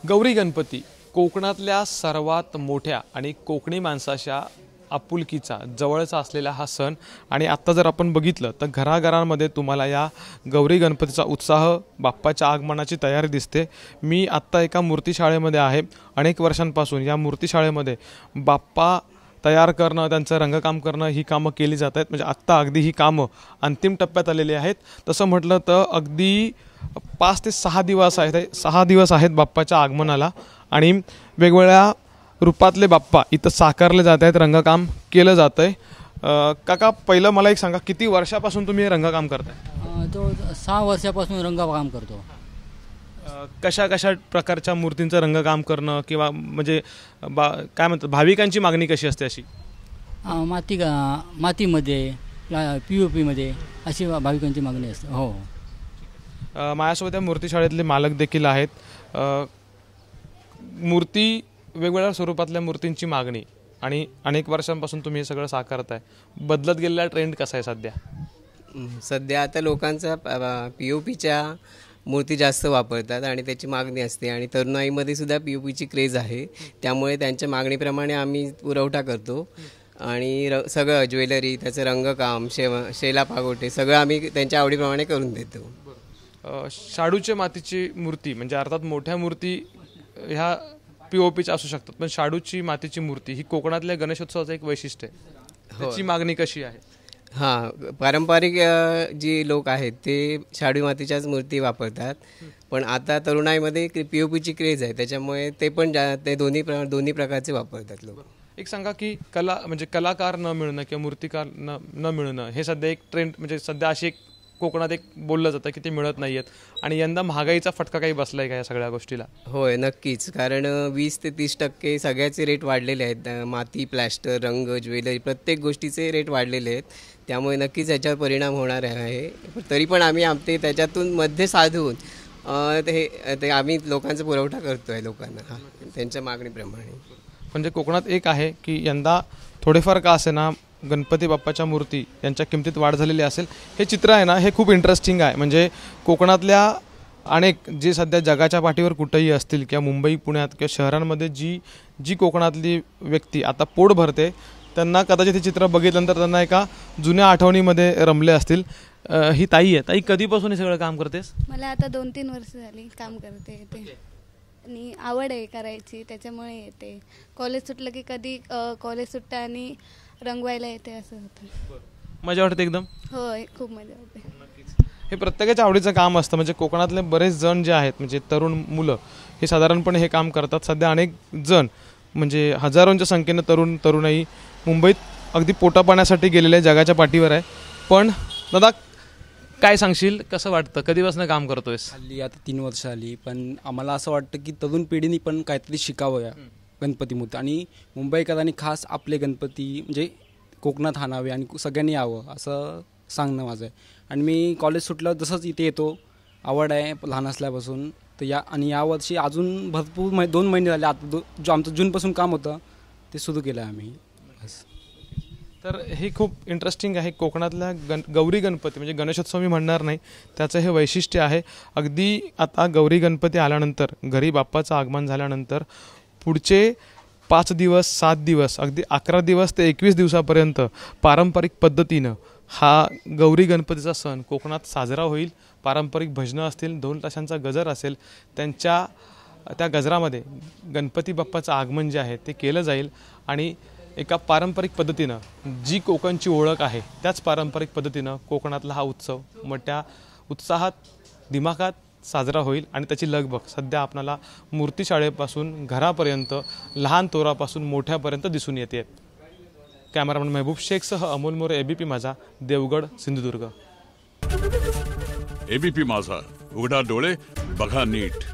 गौरी गणपती कोकणातल्या सर्वात मोठ्या आणि कोकणी माणसाच्या आपुलकीचा जवळचा असलेला हा सण आणि आता जर आपण बघितलं तर घराघरांमध्ये तुम्हाला या गौरी गणपतीचा उत्साह बाप्पाच्या आगमनाची तयारी दिसते। मी आत्ता एका मूर्तीशाळेमध्ये आहे। अनेक वर्षांपासून या मूर्तीशाळेमध्ये बाप्पा तयार करणं त्यांचं रंगकाम करणं ही कामं केली जात आहेत। म्हणजे आत्ता अगदी ही कामं अंतिम टप्प्यात आलेली आहेत। तसं म्हटलं तर अगदी 5 ते 6 दिवस आहेत 6 दिवस आहेत बाप्पाच्या आगमनाला आणि वेगवेगळ्या रूपातले बाप्पा इथं साकारले जात आहेत, रंगकाम केलं जातंय। काका पहिलं मला एक सांगा, किती वर्षापासून तुम्ही रंगकाम करताय? तो 6 वर्षापासून रंगकाम करतो। कशा कशा प्रकारच्या मूर्तींचं रंगकाम करणं किंवा म्हणजे काय म्हणतात भाविकांची मागणी कशी असते अशी? मातीमध्ये POP मध्ये अशी भाविकांची मागणी असते। हो, माझ्यासोबत या मूर्तीशाळेतले मालक देखील आहेत। मूर्ती वेगवेगळ्या स्वरूपातल्या मूर्तींची मागणी आणि अनेक वर्षांपासून तुम्ही हे सगळं साकारताय, बदलत गेलेला ट्रेंड कसा आहे सध्या? सध्या आता लोकांचा POPच्या मूर्ती जास्त वापरतात आणि त्याची मागणी असते आणि तरुणाईमध्ये सुद्धा POPची क्रेज आहे, त्यामुळे त्यांच्या मागणीप्रमाणे आम्ही पुरवठा करतो आणि सगळं ज्वेलरी त्याचं रंगकाम शेला पागोटे सगळं आम्ही त्यांच्या आवडीप्रमाणे करून देतो। शाडूच्या मातीची मूर्ती म्हणजे अर्थात मोठ्या मूर्ती ह्या POPच्या असू शकतात, पण शाडूची मातीची मूर्ती ही कोकणातल्या गणेशोत्सवाचं एक वैशिष्ट्य आहे। त्याची मागणी कशी आहे? हां, पारंपरिक जी लोक आहेत ते शाडू मातीच्याच मूर्ती वापरतात, पण आता तरुणाईमध्ये POPची क्रेज आहे, त्याच्यामुळे ते पण ते दोन्ही प्रकारचे वापरतात लोक। एक सांगा की कलाकार न मिळणं किंवा मूर्तिकार न मिळणं हे सध्या एक ट्रेंड म्हणजे सध्या अशी एक कोकणात एक बोललं जातं की ते मिळत नाही आहेत आणि यंदा महागाईचा फटका काही बसलाय का या सगळ्या गोष्टीला? होय, नक्कीच, कारण 20 ते 30% सगळ्याचे रेट वाढलेले आहेत। माती, प्लॅस्टर, रंग, ज्वेलरी प्रत्येक गोष्टीचे रेट वाढलेले आहेत, त्यामुळे नक्कीच याच्यावर परिणाम होणार आहे। तरी पण आम्ही त्याच्यातून मध्ये साधून ते आम्ही लोकांचा पुरवठा करतो आहे लोकांना त्यांच्या मागणीप्रमाणे। म्हणजे कोकणात एक आहे की यंदा थोडेफार का असे ना गणपती बाप्पाच्या मूर्ती यांच्या किमतीत वाढ झालेली असेल। हे चित्र आहे ना हे खूप इंटरेस्टिंग आहे। म्हणजे कोकणातल्या अनेक जे सध्या जगाच्या पाठीवर कुठेही असतील किंवा मुंबई पुण्यात किंवा शहरांमध्ये जी कोकणातली व्यक्ती आता पोट भरते त्यांना कदाचित हे चित्र बघितल्यानंतर त्यांना एका जुन्या आठवणीमध्ये रमले असतील। ही ताई आहे। ताई, कधीपासून हे सगळं काम करतेस? मला आता 2-3 वर्ष झाली काम करते ते आणि आवड आहे करायची, त्याच्यामुळे येते। कॉलेज सुटलं की कधी कॉलेज सुटतं आणि रंगवायला येते, असं होतं। मजा वाटते एकदम? होय, खूप मजा वाटते। हे प्रत्येकाच्या आवडीचं काम असतं। म्हणजे कोकणातले बरेच जण जे आहेत म्हणजे तरुण मुलं हे साधारणपणे हे काम करतात। सध्या अनेक जण म्हणजे हजारोंच्या संख्येनं तरुणाई मुंबईत अगदी पोटापाण्यासाठी गेलेले जगाच्या पाठीवर आहे, पण दादा काय सांगशील, कसं वाटतं, कधीपासून काम करतोयस? हल्ली आता 3 वर्ष आली, पण आम्हाला असं वाटतं की तरुण पिढीने पण काहीतरी शिकावं या गणपती मूर्ती, आणि मुंबईकरांनी खास आपले गणपती म्हणजे कोकणात आणावे आणि सगळ्यांनी यावं असं सांगणं माझं आहे. आणि मी कॉलेज सुटलं तसंच इथे येतो, आवड आहे लहान असल्यापासून. तर यावर्षी अजून भरपूर 2 महिने झाले, आता जो आमचं जूनपासून काम होतं ते सुरू केलं आहे आम्ही. बस. तर हे खूप इंटरेस्टिंग आहे. कोकणातल्या गौरी गणपती म्हणजे गणेशोत्सव मी म्हणणार नाही, त्याचं हे वैशिष्ट्य आहे. अगदी आता गौरी गणपती आल्यानंतर, घरी बाप्पाचं आगमन झाल्यानंतर पुढचे 5 दिवस 7 दिवस अगदी 11 दिवस ते 21 दिवसापर्यंत पारंपरिक पद्धतीनं हा गौरी गणपतीचा सण कोकणात साजरा होईल. पारंपरिक भजनं असतील, ढोल ताशांचा गजर असेल, त्या गजरामध्ये गणपती बाप्पाचं आगमन जे आहे ते केलं जाईल. आणि एका पारंपरिक पद्धतीनं जी कोकणची ओळख आहे त्याच पारंपरिक पद्धतीनं कोकणातला हा उत्सव मोठ्या उत्साहात दिमाखात साजरा होईल. आणि त्याची लगबग सध्या आपणाला मूर्तीशाळेपासून घरापर्यंत, लहान तोरापासून मोठ्यापर्यंत दिसून येते. कॅमेरामन महबूब शेखसह अमोल मोरे, एबीपी माझा, देवगड, सिंधुदुर्ग. एबीपी माझा, उघडा डोळे बघा नीट.